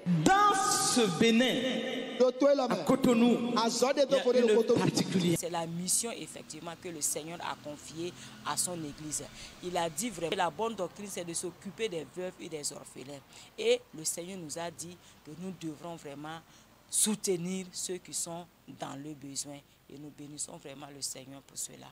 Dans ce Bénin, à Cotonou, il y a une particulière. C'est la mission effectivement que le Seigneur a confiée à son Église. Il a dit vraiment que la bonne doctrine, c'est de s'occuper des veuves et des orphelins. Et le Seigneur nous a dit que nous devrons vraiment soutenir ceux qui sont dans le besoin. Et nous bénissons vraiment le Seigneur pour cela.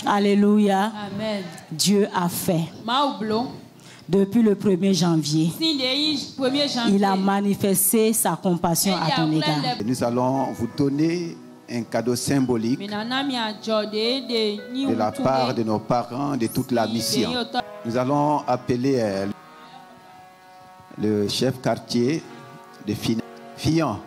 Alléluia. Amen. Dieu a fait. Depuis le 1er janvier, il a manifesté sa compassion à ton égard. Nous allons vous donner un cadeau symbolique de la part de nos parents, de toute la mission. Nous allons appeler le chef quartier de Fillon.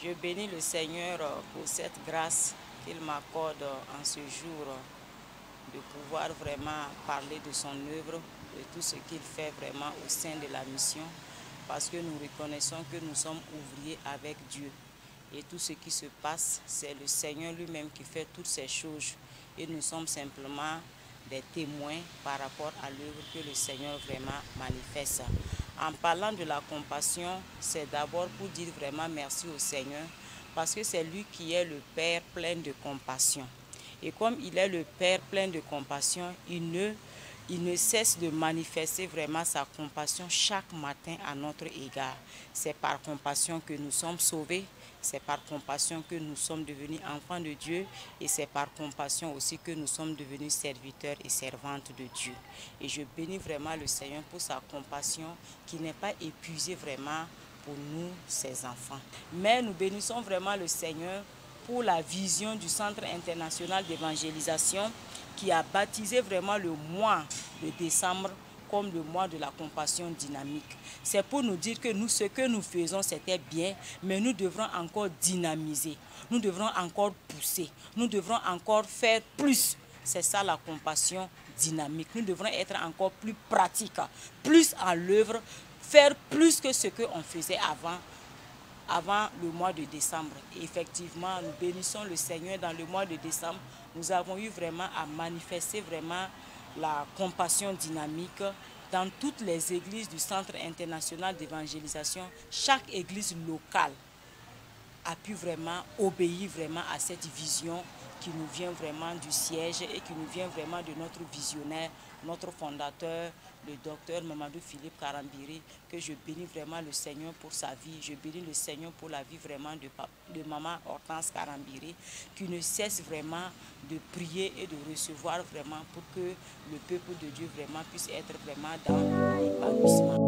Je bénis le Seigneur pour cette grâce qu'il m'accorde en ce jour de pouvoir vraiment parler de son œuvre, de tout ce qu'il fait vraiment au sein de la mission, parce que nous reconnaissons que nous sommes ouvriers avec Dieu. Et tout ce qui se passe, c'est le Seigneur lui-même qui fait toutes ces choses. Et nous sommes simplement des témoins par rapport à l'œuvre que le Seigneur vraiment manifeste. En parlant de la compassion, c'est d'abord pour dire vraiment merci au Seigneur, parce que c'est lui qui est le Père plein de compassion. Et comme il est le Père plein de compassion, il ne cesse de manifester vraiment sa compassion chaque matin à notre égard. C'est par compassion que nous sommes sauvés, c'est par compassion que nous sommes devenus enfants de Dieu et c'est par compassion aussi que nous sommes devenus serviteurs et servantes de Dieu. Et je bénis vraiment le Seigneur pour sa compassion qui n'est pas épuisée vraiment pour nous, ses enfants. Mais nous bénissons vraiment le Seigneur pour la vision du Centre international d'évangélisation qui a baptisé vraiment le mois de décembre comme le mois de la compassion dynamique. C'est pour nous dire que ce que nous faisons, c'était bien, mais nous devrons encore dynamiser, nous devrons encore pousser, nous devrons encore faire plus. C'est ça la compassion dynamique. Nous devrons être encore plus pratiques, plus à l'œuvre, faire plus que ce qu'on faisait avant le mois de décembre. Et effectivement, nous bénissons le Seigneur dans le mois de décembre. Nous avons eu vraiment à manifester vraiment la compassion dynamique dans toutes les églises du Centre international d'évangélisation. Chaque église locale a pu vraiment obéir vraiment à cette vision qui nous vient vraiment du siège et qui nous vient vraiment de notre visionnaire, notre fondateur, le docteur Mamadou Philippe Karambiri, que je bénis vraiment le Seigneur pour sa vie. Je bénis le Seigneur pour la vie vraiment de maman Hortense Karambiri, qui ne cesse vraiment de prier et de recevoir vraiment pour que le peuple de Dieu vraiment puisse être vraiment dans l'épanouissement.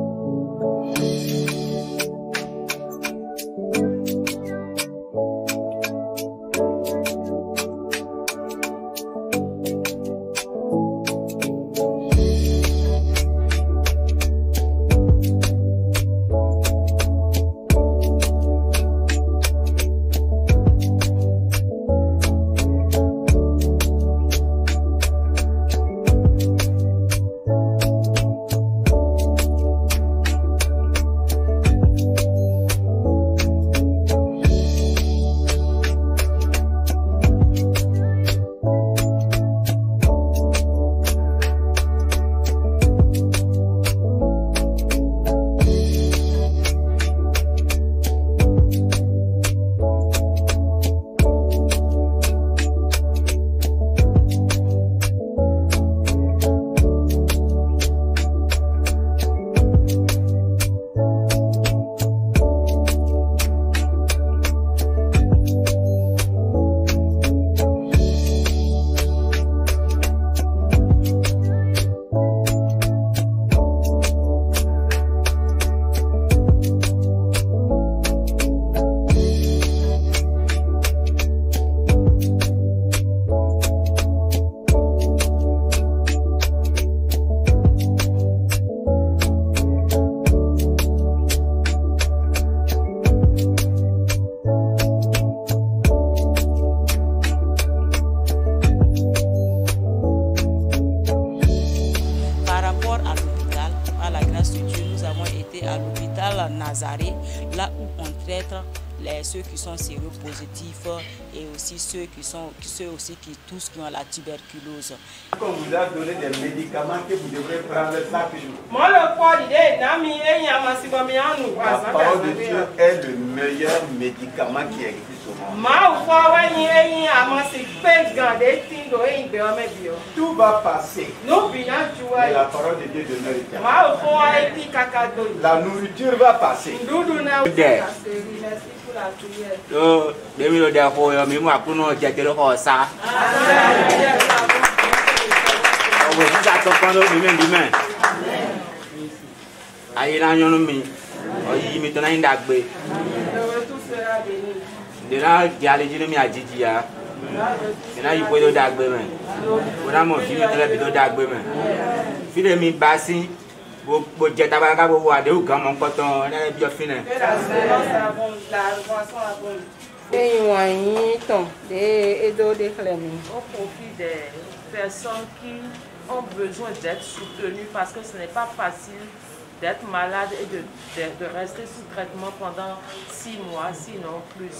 Nazareth, là où on traite ceux qui sont séropositifs et aussi ceux qui ont la tuberculose. On vous a donné des médicaments que vous devrez prendre chaque jour. La parole de Dieu est le meilleur médicament qui existe au monde. Tout va passer. Mais la parole de Dieu demeure éternelle. La nourriture va passer. Au profit des personnes qui ont besoin d'être soutenues parce que ce n'est pas facile d'être malade et de rester sous traitement pendant 6 mois, sinon plus.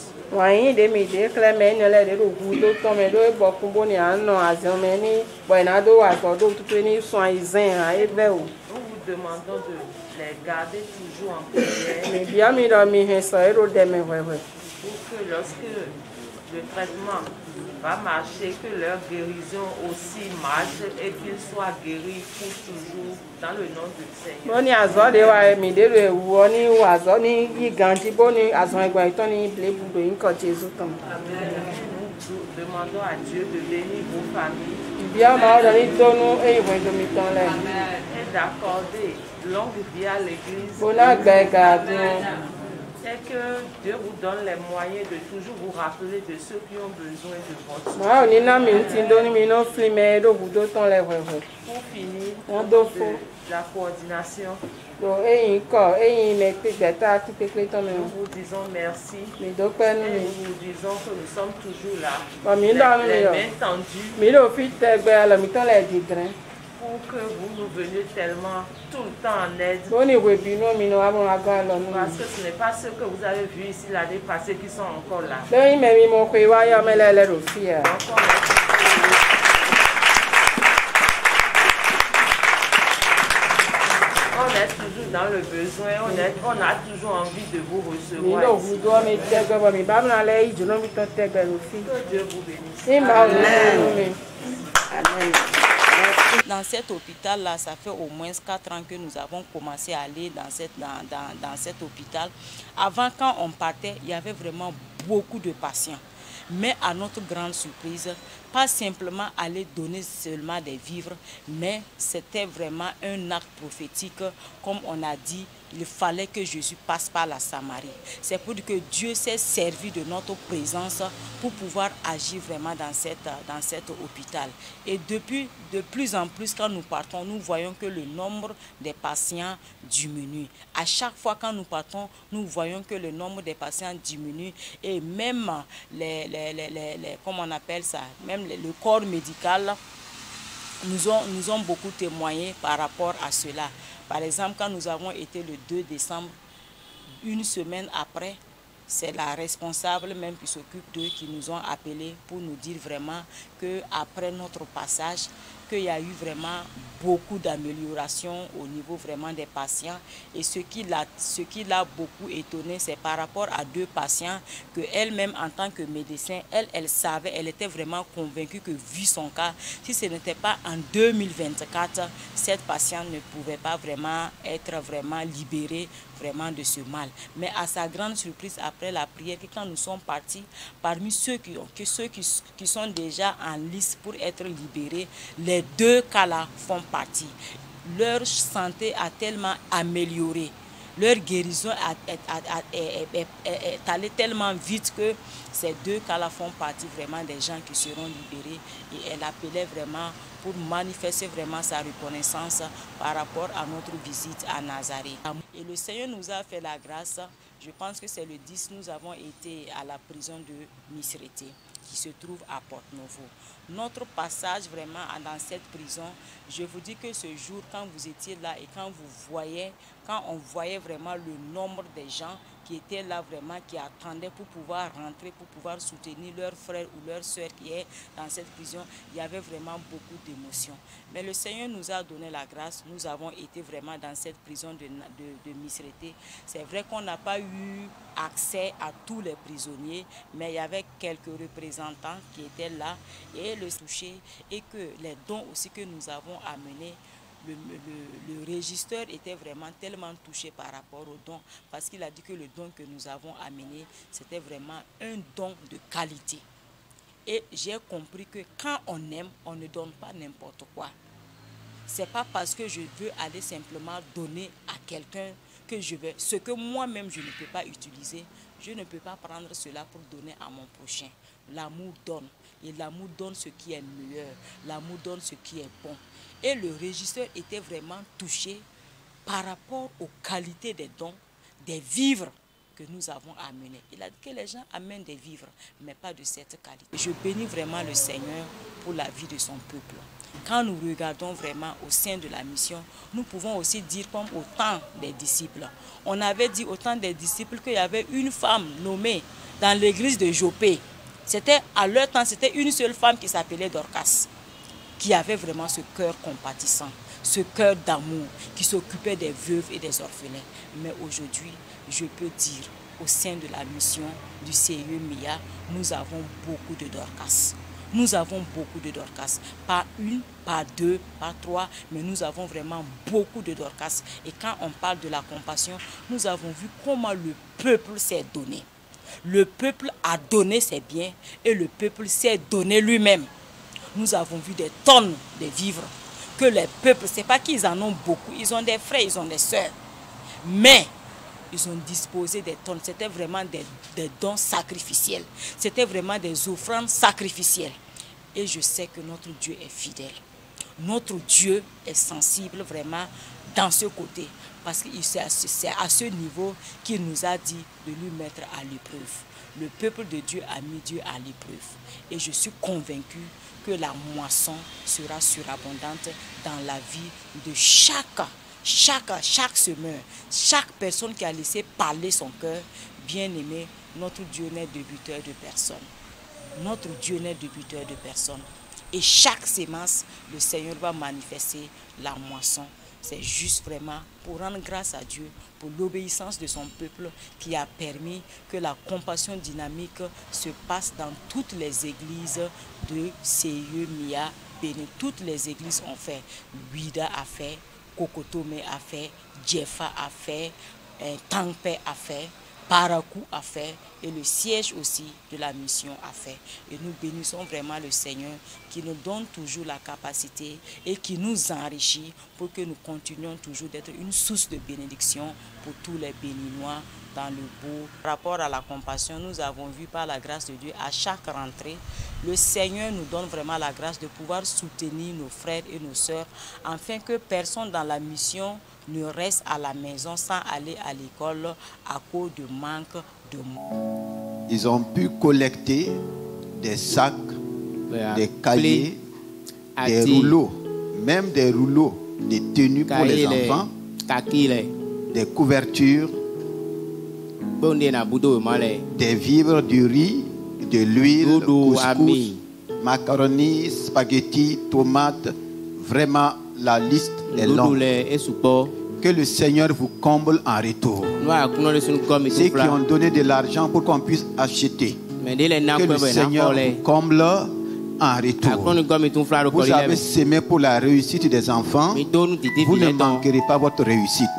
Nous vous demandons de les garder toujours en prière pour que lorsque le traitement va marcher, que leur guérison aussi marche et qu'ils soient guéris pour toujours dans le nom du Seigneur. Nous demandons à Dieu de bénir vos familles et d'accorder longue vie à l'Église. Et que Dieu vous donne les moyens de toujours vous rappeler de ceux qui ont besoin de votre soutien. Pour finir, la coordination, nous vous disons merci et nous vous disons que nous sommes toujours là, les mains tendues, pour que vous nous veniez tellement tout le temps en aide. Parce que ce n'est pas ceux que vous avez vus ici l'année passée qui sont encore là. On est toujours dans le besoin, on a toujours envie de vous recevoir ici. Que Dieu vous bénisse. Amen. Amen. Dans cet hôpital-là, ça fait au moins 4 ans que nous avons commencé à aller dans cet hôpital. Avant, quand on partait, il y avait vraiment beaucoup de patients. Mais à notre grande surprise, pas simplement aller donner seulement des vivres, mais c'était vraiment un acte prophétique. Comme on a dit, il fallait que Jésus passe par la Samarie. C'est pour dire que Dieu s'est servi de notre présence pour pouvoir agir vraiment dans cet hôpital. Et depuis, de plus en plus, quand nous partons, nous voyons que le nombre des patients diminue. À chaque fois quand nous partons, nous voyons que le nombre des patients diminue et même comment on appelle ça, même le corps médical nous ont beaucoup témoigné par rapport à cela. Par exemple, quand nous avons été le 2 décembre, une semaine après, c'est la responsable même qui s'occupe d'eux qui nous ont appelés pour nous dire vraiment qu'après notre passage, qu'il y a eu vraiment beaucoup d'améliorations au niveau vraiment des patients. Et ce qui l'a beaucoup étonné, c'est par rapport à 2 patients qu'elle-même, en tant que médecin, elle savait, elle était vraiment convaincue que vu son cas, si ce n'était pas en 2024, cette patiente ne pouvait pas vraiment être vraiment libérée vraiment de ce mal. Mais à sa grande surprise, après la prière, quand nous sommes partis, parmi ceux qui sont déjà en liste pour être libérés, les 2 cas-là font partie. Leur santé a tellement amélioré. Leur guérison est allée tellement vite que ces 2 cas-là font partie vraiment des gens qui seront libérés. Et elle appelait vraiment pour manifester vraiment sa reconnaissance par rapport à notre visite à Nazareth. Et le Seigneur nous a fait la grâce. Je pense que c'est le 10, nous avons été à la prison de Misrete. qui se trouve à Porte-Novo. Notre passage vraiment dans cette prison, je vous dis que ce jour, quand vous étiez là et quand on voyait vraiment le nombre de gens qui étaient là vraiment, qui attendaient pour pouvoir rentrer, pour pouvoir soutenir leur frère ou leur soeur qui est dans cette prison, il y avait vraiment beaucoup d'émotions. Mais le Seigneur nous a donné la grâce, nous avons été vraiment dans cette prison de Misrété. C'est vrai qu'on n'a pas eu accès à tous les prisonniers, mais il y avait quelques représentants qui étaient là et le toucher, et que les dons aussi que nous avons amenés, le régisseur était vraiment tellement touché par rapport aux dons, parce qu'il a dit que le don que nous avons amené, c'était vraiment un don de qualité. Et j'ai compris que quand on aime, on ne donne pas n'importe quoi. C'est pas parce que je veux aller simplement donner à quelqu'un que je vais, ce que moi-même je ne peux pas utiliser, je ne peux pas prendre cela pour donner à mon prochain. L'amour donne, et l'amour donne ce qui est meilleur, l'amour donne ce qui est bon. Et le régisseur était vraiment touché par rapport aux qualités des dons, des vivres que nous avons amenés. Il a dit que les gens amènent des vivres, mais pas de cette qualité. Je bénis vraiment le Seigneur pour la vie de son peuple. Quand nous regardons vraiment au sein de la mission, nous pouvons aussi dire comme au temps des disciples. On avait dit au temps des disciples qu'il y avait une femme nommée dans l'église de Jopé. C'était à leur temps, c'était une seule femme qui s'appelait Dorcas, qui avait vraiment ce cœur compatissant, ce cœur d'amour, qui s'occupait des veuves et des orphelins. Mais aujourd'hui, je peux dire, au sein de la mission du CIE MIA, nous avons beaucoup de Dorcas. Nous avons beaucoup de Dorcas. Pas une, pas deux, pas trois, mais nous avons vraiment beaucoup de Dorcas. Et quand on parle de la compassion, nous avons vu comment le peuple s'est donné. Le peuple a donné ses biens et le peuple s'est donné lui-même. Nous avons vu des tonnes de vivres que les peuples, c'est pas qu'ils en ont beaucoup, ils ont des frères, ils ont des sœurs, mais ils ont disposé des tonnes. C'était vraiment des dons sacrificiels, c'était vraiment des offrandes sacrificielles. Et je sais que notre Dieu est fidèle. Notre Dieu est sensible vraiment dans ce côté, parce que c'est à ce niveau qu'il nous a dit de lui mettre à l'épreuve. Le peuple de Dieu a mis Dieu à l'épreuve. Et je suis convaincu que la moisson sera surabondante dans la vie de chaque semeur, chaque personne qui a laissé parler son cœur. Bien-aimé, notre Dieu n'est débuteur de personne. Notre Dieu n'est débuteur de personne. Et chaque sémence, le Seigneur va manifester la moisson. C'est juste vraiment pour rendre grâce à Dieu pour l'obéissance de son peuple qui a permis que la compassion dynamique se passe dans toutes les églises de CIE MIA Bénin. Toutes les églises ont fait. Ouida a fait, Kokotome a fait, Djefa a fait, Tangpe a fait, Parakou a fait et le siège aussi de la mission a fait. Et nous bénissons vraiment le Seigneur qui nous donne toujours la capacité et qui nous enrichit pour que nous continuions toujours d'être une source de bénédiction pour tous les Béninois dans le beau. Par rapport à la compassion, nous avons vu par la grâce de Dieu à chaque rentrée, le Seigneur nous donne vraiment la grâce de pouvoir soutenir nos frères et nos sœurs afin que personne dans la mission ne reste à la maison sans aller à l'école à cause de manque de mots. Ils ont pu collecter des sacs, des cahiers, des rouleaux, même des rouleaux de tenues pour les enfants, des couvertures, des vivres, du riz, de l'huile, couscous, macaroni, spaghettis, tomates. Vraiment, la liste est longue. Que le Seigneur vous comble en retour. Ceux qui ont donné de l'argent pour qu'on puisse acheter. Que le Seigneur vous comble en retour. Vous avez semé pour la réussite des enfants. Vous ne manquerez pas votre réussite.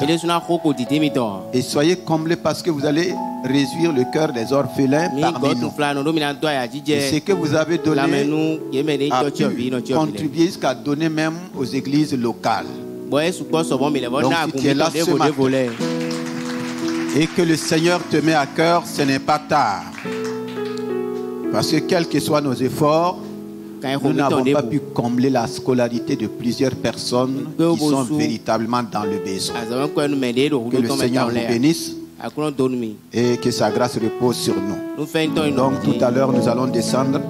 Et soyez comblés parce que vous allez réjouir le cœur des orphelins parmi nous. Et ce que vous avez donné a pu contribuer jusqu'à donner même aux églises locales. Donc si tu es là ce matin et que le Seigneur te met à cœur, ce n'est pas tard. Parce que quels que soient nos efforts, nous n'avons pas pu combler la scolarité de plusieurs personnes qui sont véritablement dans le besoin. Que le Seigneur vous bénisse et que sa grâce repose sur nous. Donc tout à l'heure, nous allons descendre.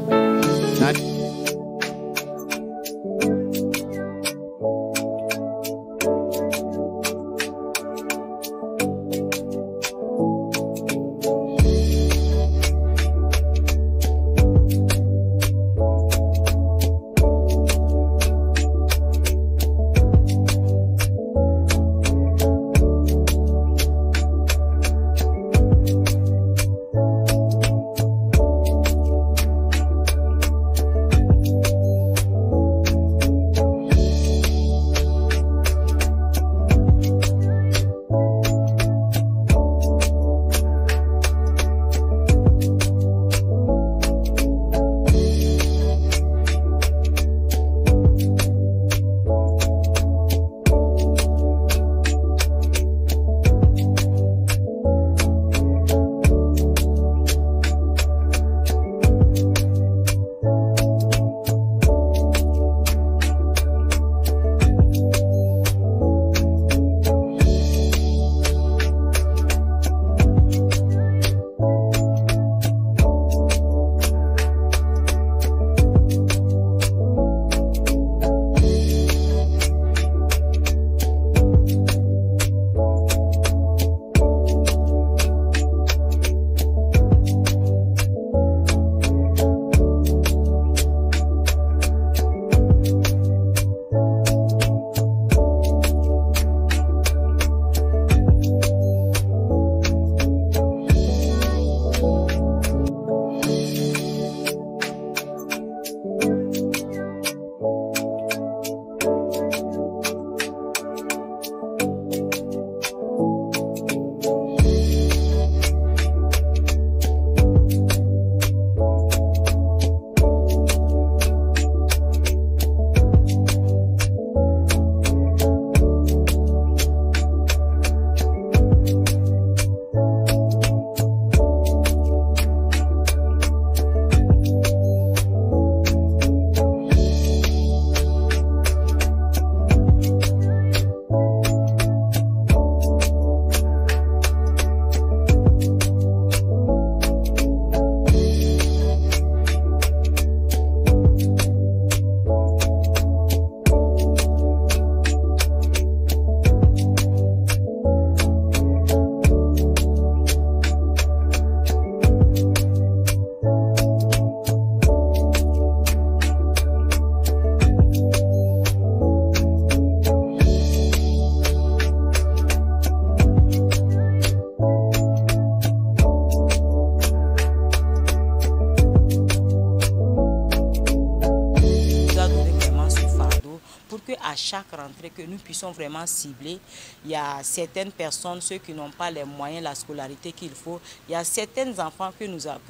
qu'à chaque rentrée, que nous puissions vraiment cibler. Il y a certaines personnes, ceux qui n'ont pas les moyens, la scolarité qu'il faut. Il y a certains enfants que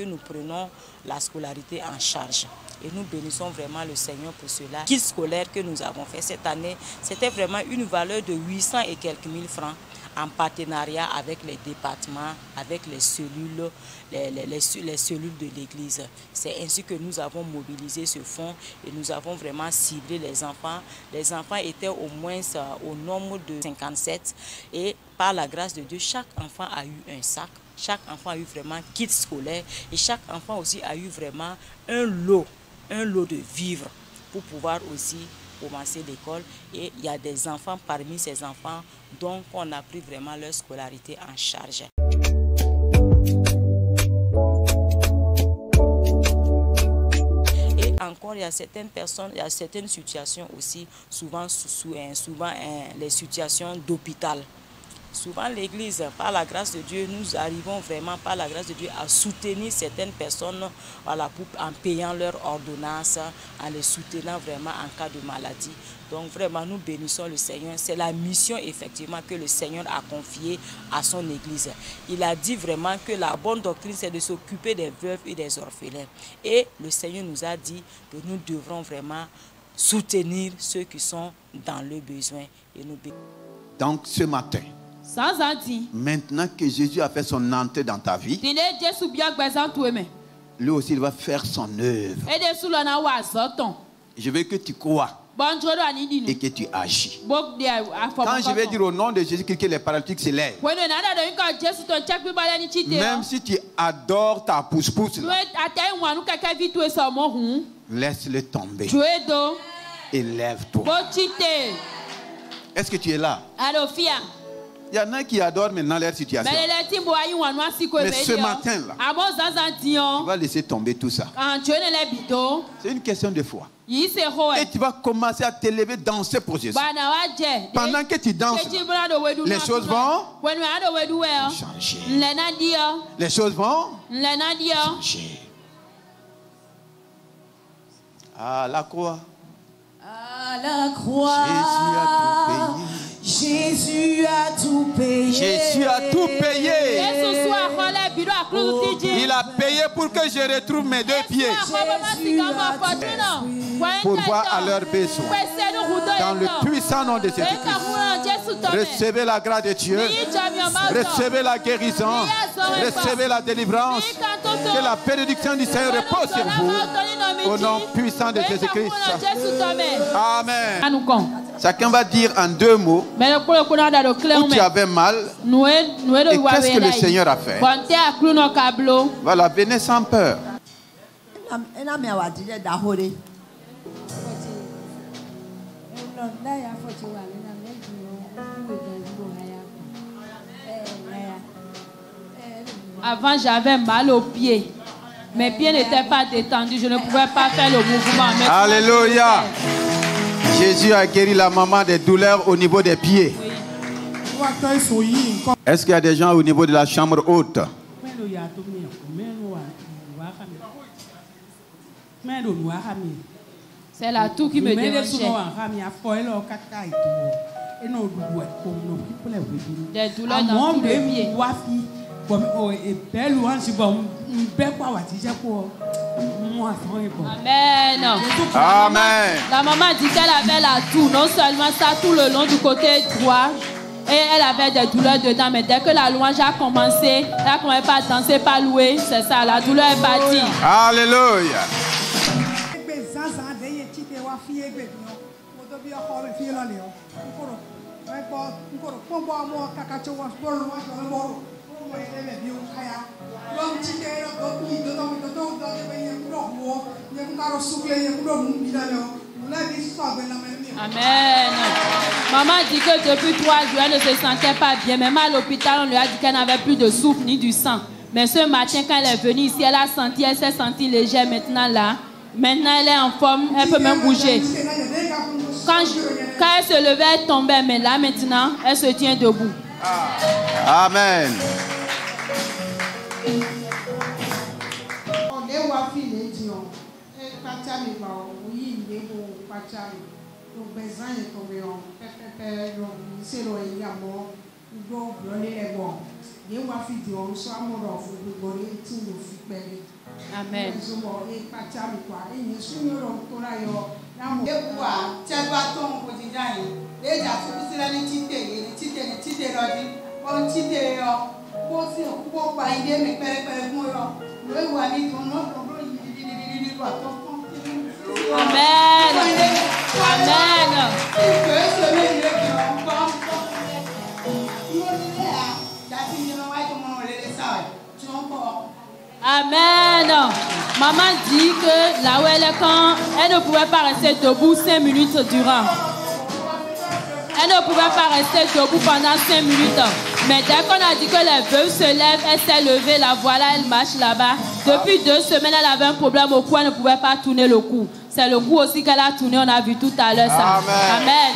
nous prenons la scolarité en charge. Et nous bénissons vraiment le Seigneur pour cela. Le kit scolaire que nous avons fait cette année, c'était vraiment une valeur de 800 et quelques mille francs en partenariat avec les départements, avec les cellules, les cellules de l'église. C'est ainsi que nous avons mobilisé ce fonds et nous avons vraiment ciblé les enfants. Les enfants étaient au moins au nombre de 57 et par la grâce de Dieu, chaque enfant a eu un sac. Chaque enfant a eu vraiment kit scolaire et chaque enfant aussi a eu vraiment un lot de vivres pour pouvoir aussi commencer l'école. Et il y a des enfants parmi ces enfants dont on a pris vraiment leur scolarité en charge. Et encore, il y a certaines personnes, il y a certaines situations aussi, souvent les situations d'hôpital. Souvent l'église, par la grâce de Dieu, nous arrivons vraiment par la grâce de Dieu à soutenir certaines personnes, voilà, en payant leurs ordonnances, en les soutenant vraiment en cas de maladie. Donc vraiment nous bénissons le Seigneur. C'est la mission effectivement que le Seigneur a confiée à son église. Il a dit vraiment que la bonne doctrine c'est de s'occuper des veuves et des orphelins. Et le Seigneur nous a dit que nous devrons vraiment soutenir ceux qui sont dans le besoin. Et nous... Donc ce matin, maintenant que Jésus a fait son entrée dans ta vie, lui aussi il va faire son œuvre. Je veux que tu crois et que tu agis. Quand je vais dire au nom de Jésus que les paralytiques se lèvent, même si tu adores ta pousse-pousse, laisse-le tomber et lève-toi. Est-ce que tu es là? Il y en a qui adorent maintenant leur situation. Mais ce matin-là, tu vas laisser tomber tout ça. C'est une question de foi. Et tu vas commencer à t'élever, danser pour Jésus. Pendant que tu danses, les choses vont changer. Les choses vont changer. À la croix. À la croix. Jésus a tout payé. Jésus a tout payé. Il a payé pour que je retrouve mes deux pieds. Pour voir à leurs besoins. Dans le puissant nom de Jésus-Christ. Recevez la grâce de Dieu. Recevez la guérison. Recevez la délivrance. Que la bénédiction du Seigneur repose sur vous. Au nom puissant de Jésus-Christ. Amen. Chacun va dire en deux mots où tu avais mal et qu'est-ce que le Seigneur a fait. Voilà, venez sans peur. Avant, j'avais mal aux pieds. Mes pieds n'étaient pas détendus. Je ne pouvais pas faire le mouvement. Alléluia. Jésus a guéri la maman des douleurs au niveau des pieds. Est-ce qu'il y a des gens au niveau de la chambre haute? C'est la toux qui me dérangeait. Des douleurs dans tout le pied. Amen. Amen. La maman dit qu'elle avait la toux, non seulement ça, tout le long du côté droit. Et elle avait des douleurs dedans, mais dès que la louange a commencé, elle a commencé à danser, pas louer, c'est ça, la douleur est partie. Alléluia. Amen. Maman dit que depuis 3 jours, elle ne se sentait pas bien. Même à l'hôpital, on lui a dit qu'elle n'avait plus de souffle ni du sang. Mais ce matin, quand elle est venue ici, elle s'est sentie légère maintenant là. Maintenant, elle est en forme, elle peut même bouger. Quand elle se levait, elle tombait, mais là maintenant, elle se tient debout. Amen. Amen. Amen. Maman dit que là où elle est, quand elle ne pouvait pas rester debout 5 minutes durant. Elle ne pouvait pas rester debout pendant 5 minutes. Mais dès qu'on a dit que les veuves se lèvent, elle s'est levée, la voilà, elle marche là-bas. Depuis 2 semaines, elle avait un problème au cou, elle ne pouvait pas tourner le cou. C'est le cou aussi qu'elle a tourné, on a vu tout à l'heure ça. Amen.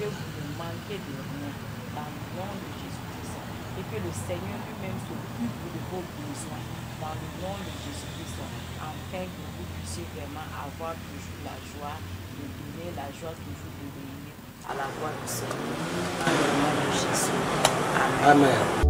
que vous ne manquez de rien dans le nom de Jésus-Christ. Et que le Seigneur lui-même s'occupe de vos besoins dans le nom de Jésus-Christ, afin que vous puissiez vraiment avoir toujours la joie de donner, la joie toujours de donner à la voix du Seigneur. Dans le nom de Jésus. Amen. Amen.